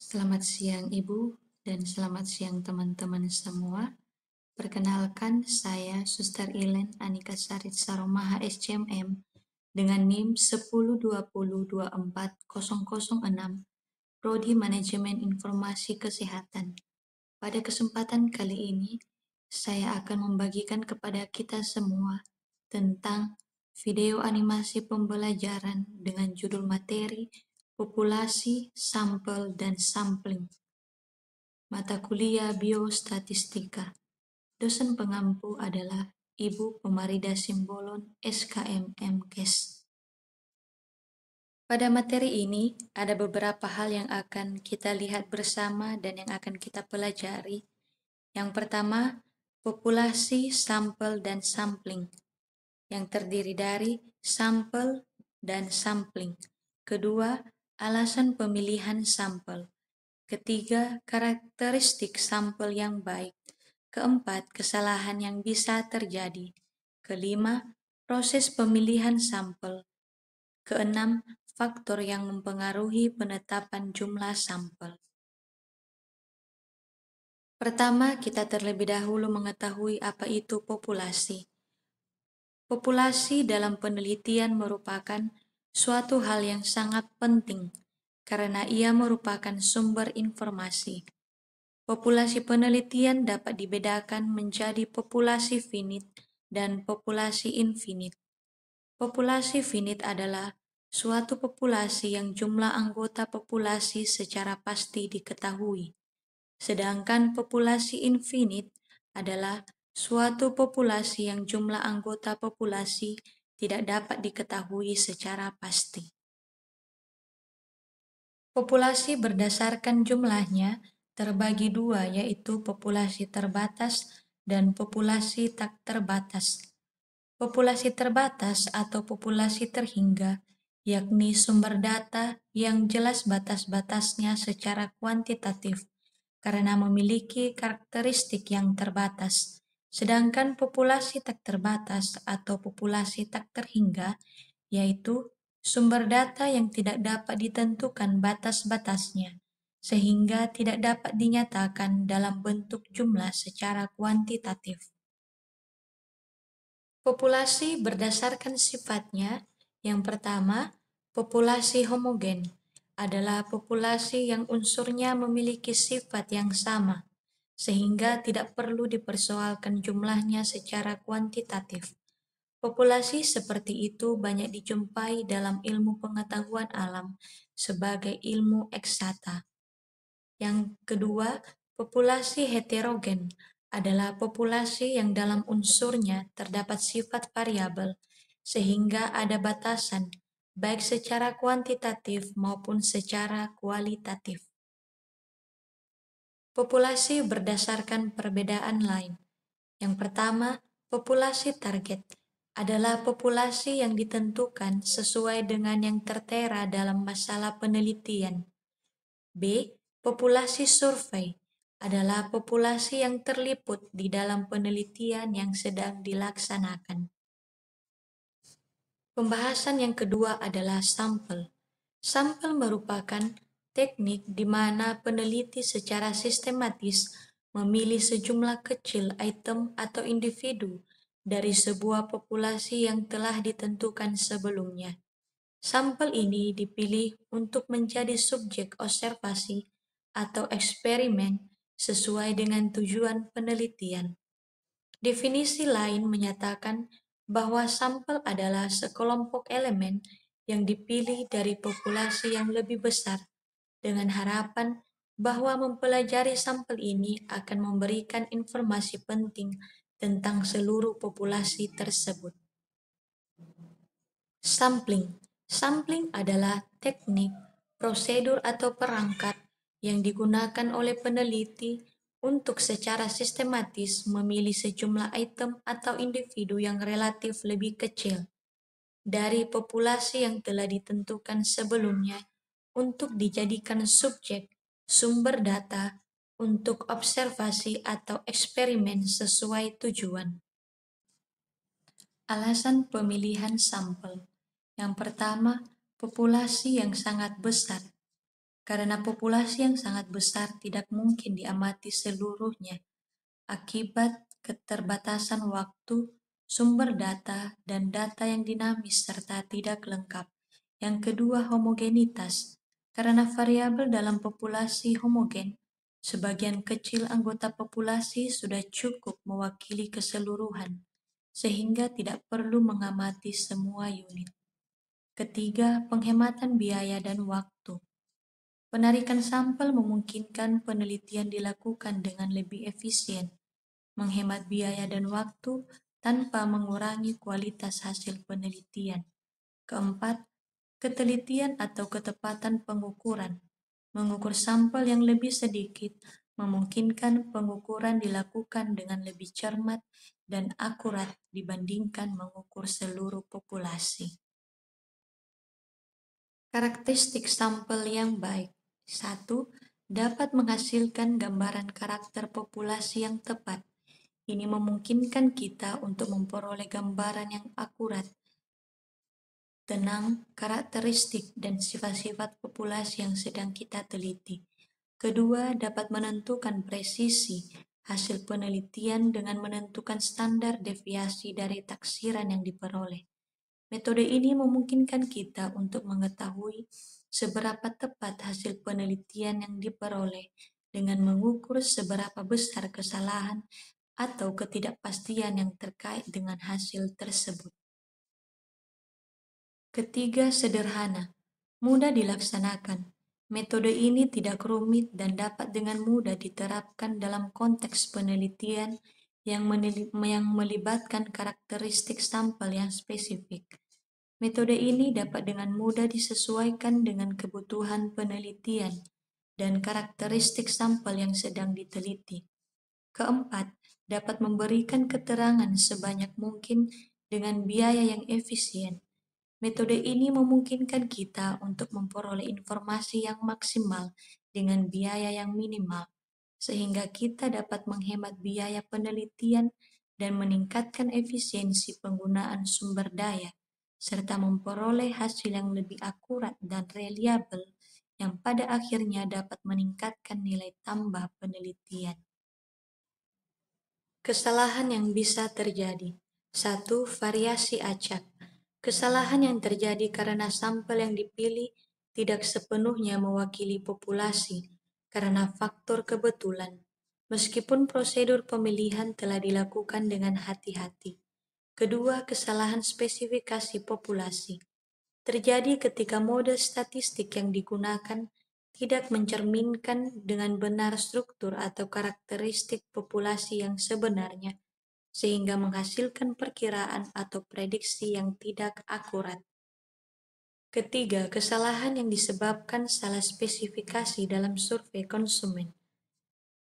Selamat siang Ibu dan selamat siang teman-teman semua. Perkenalkan saya Suster Ilen Anika Sarit Saromaha SCMM dengan NIM 1020240006 Prodi Manajemen Informasi Kesehatan. Pada kesempatan kali ini, saya akan membagikan kepada kita semua tentang video animasi pembelajaran dengan judul materi populasi, sampel, dan sampling. Mata kuliah Biostatistika. Dosen pengampu adalah Ibu Pemarida Simbolon, SKM MKes. Pada materi ini, ada beberapa hal yang akan kita lihat bersama dan yang akan kita pelajari. Yang pertama, populasi, sampel, dan sampling, yang terdiri dari sampel dan sampling. Kedua, alasan pemilihan sampel. Ketiga, karakteristik sampel yang baik. Keempat, kesalahan yang bisa terjadi. Kelima, proses pemilihan sampel. Keenam, faktor yang mempengaruhi penetapan jumlah sampel. Pertama, kita terlebih dahulu mengetahui apa itu populasi. Populasi dalam penelitian merupakan suatu hal yang sangat penting karena ia merupakan sumber informasi. Populasi penelitian dapat dibedakan menjadi populasi finit dan populasi infinit. Populasi finit adalah suatu populasi yang jumlah anggota populasi secara pasti diketahui. Sedangkan populasi infinit adalah suatu populasi yang jumlah anggota populasi tidak dapat diketahui secara pasti. Populasi berdasarkan jumlahnya terbagi dua, yaitu populasi terbatas dan populasi tak terbatas. Populasi terbatas atau populasi terhingga, yakni sumber data yang jelas batas-batasnya secara kuantitatif karena memiliki karakteristik yang terbatas. Sedangkan populasi tak terbatas atau populasi tak terhingga, yaitu sumber data yang tidak dapat ditentukan batas-batasnya, sehingga tidak dapat dinyatakan dalam bentuk jumlah secara kuantitatif. Populasi berdasarkan sifatnya, yang pertama, populasi homogen adalah populasi yang unsurnya memiliki sifat yang sama, sehingga tidak perlu dipersoalkan jumlahnya secara kuantitatif. Populasi seperti itu banyak dijumpai dalam ilmu pengetahuan alam sebagai ilmu eksata. Yang kedua, populasi heterogen adalah populasi yang dalam unsurnya terdapat sifat variabel, sehingga ada batasan, baik secara kuantitatif maupun secara kualitatif. Populasi berdasarkan perbedaan lain. Yang pertama, populasi target adalah populasi yang ditentukan sesuai dengan yang tertera dalam masalah penelitian. B. Populasi survei adalah populasi yang terliput di dalam penelitian yang sedang dilaksanakan. Pembahasan yang kedua adalah sampel. Sampel merupakan teknik di mana peneliti secara sistematis memilih sejumlah kecil item atau individu dari sebuah populasi yang telah ditentukan sebelumnya. Sampel ini dipilih untuk menjadi subjek observasi atau eksperimen sesuai dengan tujuan penelitian. Definisi lain menyatakan bahwa sampel adalah sekelompok elemen yang dipilih dari populasi yang lebih besar dengan harapan bahwa mempelajari sampel ini akan memberikan informasi penting tentang seluruh populasi tersebut. Sampling. Sampling adalah teknik, prosedur atau perangkat yang digunakan oleh peneliti untuk secara sistematis memilih sejumlah item atau individu yang relatif lebih kecil dari populasi yang telah ditentukan sebelumnya untuk dijadikan subjek sumber data untuk observasi atau eksperimen sesuai tujuan. Alasan pemilihan sampel. Yang pertama, populasi yang sangat besar. karena populasi yang sangat besar tidak mungkin diamati seluruhnya akibat keterbatasan waktu, sumber data, dan data yang dinamis serta tidak lengkap. Yang kedua, homogenitas. Karena variabel dalam populasi homogen, sebagian kecil anggota populasi sudah cukup mewakili keseluruhan, sehingga tidak perlu mengamati semua unit. Ketiga, penghematan biaya dan waktu. Penarikan sampel memungkinkan penelitian dilakukan dengan lebih efisien, menghemat biaya dan waktu tanpa mengurangi kualitas hasil penelitian. Keempat, ketelitian atau ketepatan pengukuran. Mengukur sampel yang lebih sedikit memungkinkan pengukuran dilakukan dengan lebih cermat dan akurat dibandingkan mengukur seluruh populasi. Karakteristik sampel yang baik. 1. Dapat menghasilkan gambaran karakter populasi yang tepat. Ini memungkinkan kita untuk memperoleh gambaran yang akurat, tenang, karakteristik, dan sifat-sifat populasi yang sedang kita teliti. Kedua, dapat menentukan presisi hasil penelitian dengan menentukan standar deviasi dari taksiran yang diperoleh. Metode ini memungkinkan kita untuk mengetahui seberapa tepat hasil penelitian yang diperoleh dengan mengukur seberapa besar kesalahan atau ketidakpastian yang terkait dengan hasil tersebut. Ketiga, sederhana, mudah dilaksanakan. Metode ini tidak rumit dan dapat dengan mudah diterapkan dalam konteks penelitian yang melibatkan karakteristik sampel yang spesifik. Metode ini dapat dengan mudah disesuaikan dengan kebutuhan penelitian dan karakteristik sampel yang sedang diteliti. Keempat, dapat memberikan keterangan sebanyak mungkin dengan biaya yang efisien. Metode ini memungkinkan kita untuk memperoleh informasi yang maksimal dengan biaya yang minimal, sehingga kita dapat menghemat biaya penelitian dan meningkatkan efisiensi penggunaan sumber daya, serta memperoleh hasil yang lebih akurat dan reliabel yang pada akhirnya dapat meningkatkan nilai tambah penelitian. Kesalahan yang bisa terjadi. 1. Variasi acak. Kesalahan yang terjadi karena sampel yang dipilih tidak sepenuhnya mewakili populasi karena faktor kebetulan, meskipun prosedur pemilihan telah dilakukan dengan hati-hati. Kedua, kesalahan spesifikasi populasi. Terjadi ketika model statistik yang digunakan tidak mencerminkan dengan benar struktur atau karakteristik populasi yang sebenarnya, sehingga menghasilkan perkiraan atau prediksi yang tidak akurat. Ketiga, kesalahan yang disebabkan salah spesifikasi dalam survei konsumen.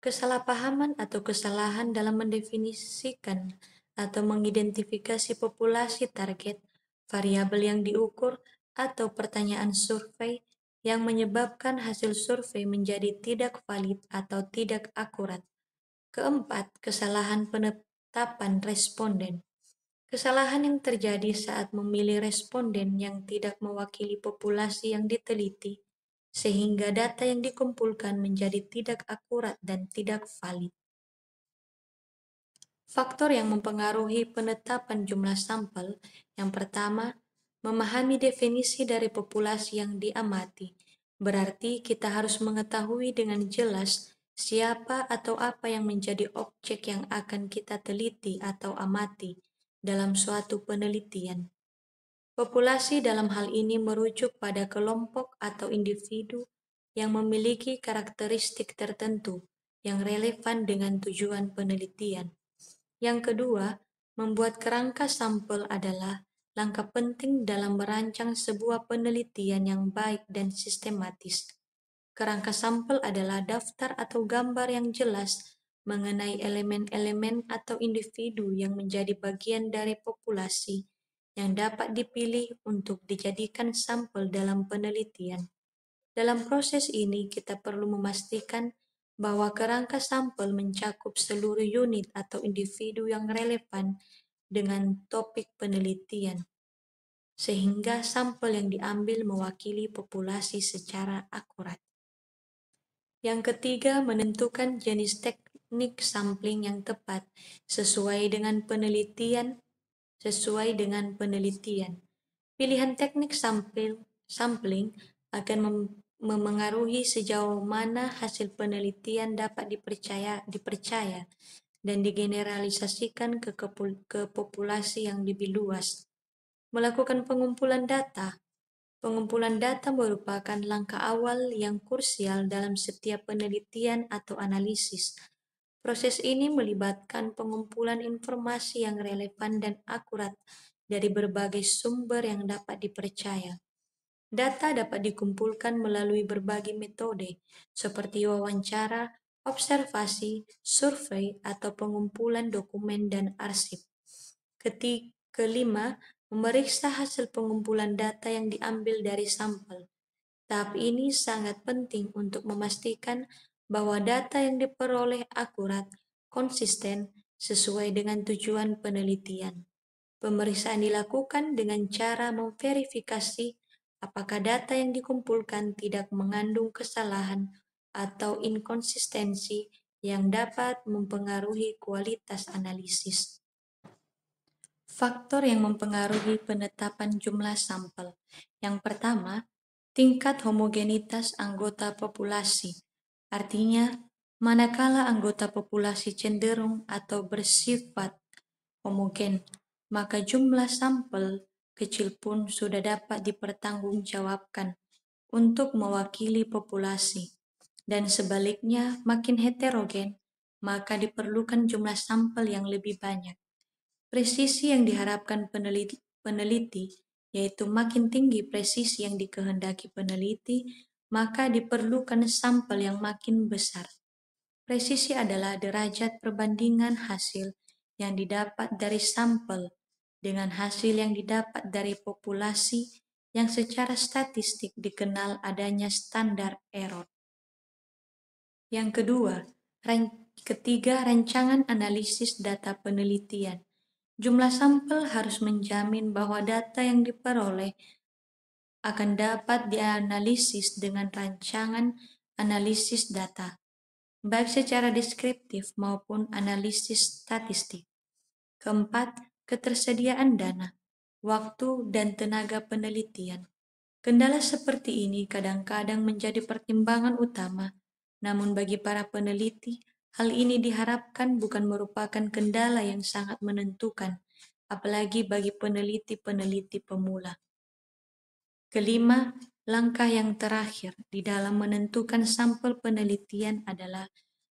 Kesalahpahaman atau kesalahan dalam mendefinisikan atau mengidentifikasi populasi target, variabel yang diukur, atau pertanyaan survei yang menyebabkan hasil survei menjadi tidak valid atau tidak akurat. Keempat, kesalahan penetapan responden. Kesalahan yang terjadi saat memilih responden yang tidak mewakili populasi yang diteliti, sehingga data yang dikumpulkan menjadi tidak akurat dan tidak valid. Faktor yang mempengaruhi penetapan jumlah sampel, yang pertama, memahami definisi dari populasi yang diamati. Berarti kita harus mengetahui dengan jelas siapa atau apa yang menjadi objek yang akan kita teliti atau amati dalam suatu penelitian. Populasi dalam hal ini merujuk pada kelompok atau individu yang memiliki karakteristik tertentu yang relevan dengan tujuan penelitian. Yang kedua, membuat kerangka sampel adalah langkah penting dalam merancang sebuah penelitian yang baik dan sistematis. Kerangka sampel adalah daftar atau gambar yang jelas mengenai elemen-elemen atau individu yang menjadi bagian dari populasi yang dapat dipilih untuk dijadikan sampel dalam penelitian. Dalam proses ini, kita perlu memastikan bahwa kerangka sampel mencakup seluruh unit atau individu yang relevan dengan topik penelitian, sehingga sampel yang diambil mewakili populasi secara akurat. Yang ketiga, menentukan jenis teknik sampling yang tepat sesuai dengan penelitian. Pilihan teknik sampling akan memengaruhi sejauh mana hasil penelitian dapat dipercaya dan digeneralisasikan ke populasi yang lebih luas. Melakukan pengumpulan data. Pengumpulan data merupakan langkah awal yang krusial dalam setiap penelitian atau analisis. Proses ini melibatkan pengumpulan informasi yang relevan dan akurat dari berbagai sumber yang dapat dipercaya. Data dapat dikumpulkan melalui berbagai metode, seperti wawancara, observasi, survei, atau pengumpulan dokumen dan arsip. Kelima, memeriksa hasil pengumpulan data yang diambil dari sampel. Tahap ini sangat penting untuk memastikan bahwa data yang diperoleh akurat, konsisten, sesuai dengan tujuan penelitian. Pemeriksaan dilakukan dengan cara memverifikasi apakah data yang dikumpulkan tidak mengandung kesalahan atau inkonsistensi yang dapat mempengaruhi kualitas analisis. Faktor yang mempengaruhi penetapan jumlah sampel. Yang pertama, tingkat homogenitas anggota populasi. Artinya, manakala anggota populasi cenderung atau bersifat homogen, maka jumlah sampel kecil pun sudah dapat dipertanggungjawabkan untuk mewakili populasi. Dan sebaliknya, makin heterogen, maka diperlukan jumlah sampel yang lebih banyak. Presisi yang diharapkan peneliti, yaitu makin tinggi presisi yang dikehendaki peneliti, maka diperlukan sampel yang makin besar. Presisi adalah derajat perbandingan hasil yang didapat dari sampel dengan hasil yang didapat dari populasi yang secara statistik dikenal adanya standar error. Yang ketiga, rancangan analisis data penelitian. Jumlah sampel harus menjamin bahwa data yang diperoleh akan dapat dianalisis dengan rancangan analisis data, baik secara deskriptif maupun analisis statistik. Keempat, ketersediaan dana, waktu, dan tenaga penelitian. Kendala seperti ini kadang-kadang menjadi pertimbangan utama, namun bagi para peneliti, hal ini diharapkan bukan merupakan kendala yang sangat menentukan, apalagi bagi peneliti-peneliti pemula. Kelima, langkah yang terakhir di dalam menentukan sampel penelitian adalah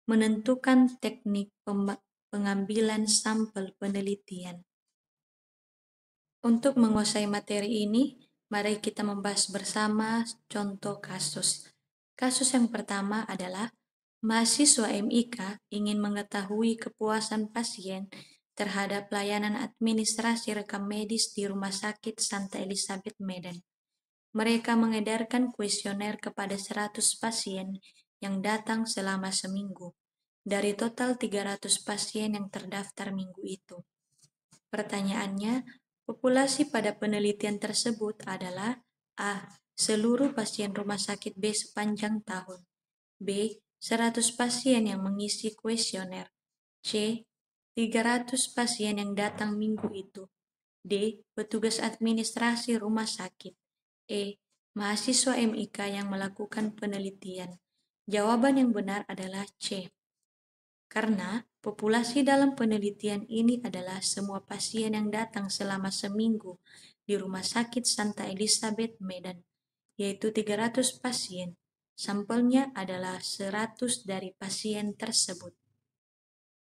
menentukan teknik pengambilan sampel penelitian. Untuk menguasai materi ini, mari kita membahas bersama contoh kasus. Kasus yang pertama adalah mahasiswa MIK ingin mengetahui kepuasan pasien terhadap layanan administrasi rekam medis di Rumah Sakit Santa Elizabeth Medan. Mereka mengedarkan kuesioner kepada 100 pasien yang datang selama seminggu, dari total 300 pasien yang terdaftar minggu itu. Pertanyaannya, populasi pada penelitian tersebut adalah A. Seluruh pasien rumah sakit B sepanjang tahun. B. 100 pasien yang mengisi kuesioner. C. 300 pasien yang datang minggu itu. D. Petugas administrasi rumah sakit. E. Mahasiswa MIK yang melakukan penelitian. Jawaban yang benar adalah C. Karena populasi dalam penelitian ini adalah semua pasien yang datang selama seminggu di Rumah Sakit Santa Elizabeth Medan, yaitu 300 pasien. Sampelnya adalah 100 dari pasien tersebut.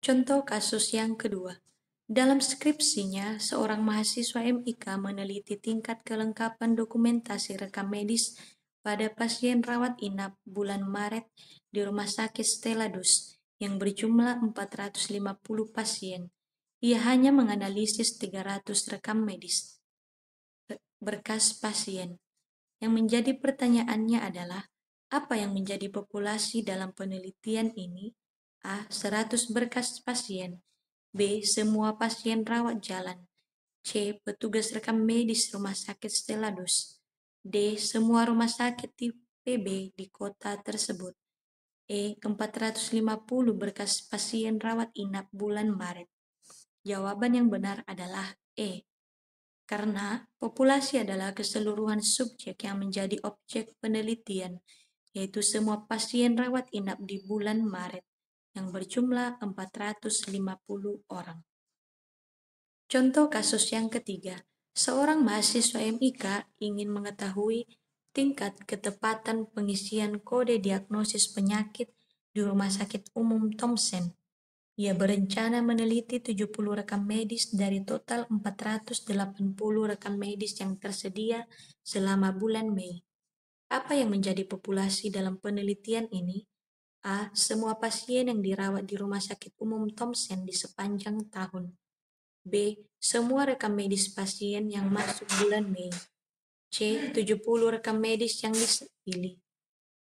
Contoh kasus yang kedua. Dalam skripsinya, seorang mahasiswa MIK meneliti tingkat kelengkapan dokumentasi rekam medis pada pasien rawat inap bulan Maret di Rumah Sakit Stella Dus yang berjumlah 450 pasien. Ia hanya menganalisis 300 rekam medis berkas pasien. Yang menjadi pertanyaannya adalah, apa yang menjadi populasi dalam penelitian ini? A. 100 berkas pasien. B. Semua pasien rawat jalan. C. Petugas rekam medis Rumah Sakit Stella Dus. D. Semua rumah sakit tipe B di kota tersebut. E. 450 berkas pasien rawat inap bulan Maret. Jawaban yang benar adalah E. Karena populasi adalah keseluruhan subjek yang menjadi objek penelitian, yaitu semua pasien rawat inap di bulan Maret, yang berjumlah 450 orang. Contoh kasus yang ketiga, seorang mahasiswa MIK ingin mengetahui tingkat ketepatan pengisian kode diagnosis penyakit di Rumah Sakit Umum Thomson. Ia berencana meneliti 70 rekam medis dari total 480 rekam medis yang tersedia selama bulan Mei. Apa yang menjadi populasi dalam penelitian ini? A. Semua pasien yang dirawat di Rumah Sakit Umum Thomson di sepanjang tahun. B. Semua rekam medis pasien yang masuk bulan Mei. C. 70 rekam medis yang dipilih.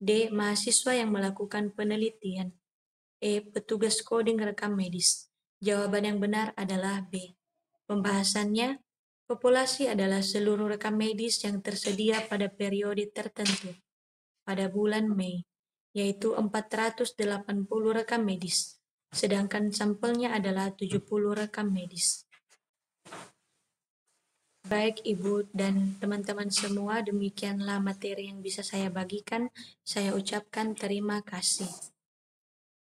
D. Mahasiswa yang melakukan penelitian. E. Petugas coding rekam medis. Jawaban yang benar adalah B. Pembahasannya, populasi adalah seluruh rekam medis yang tersedia pada periode tertentu pada bulan Mei, yaitu 480 rekam medis, sedangkan sampelnya adalah 70 rekam medis. Baik Ibu dan teman-teman semua, demikianlah materi yang bisa saya bagikan. Saya ucapkan terima kasih.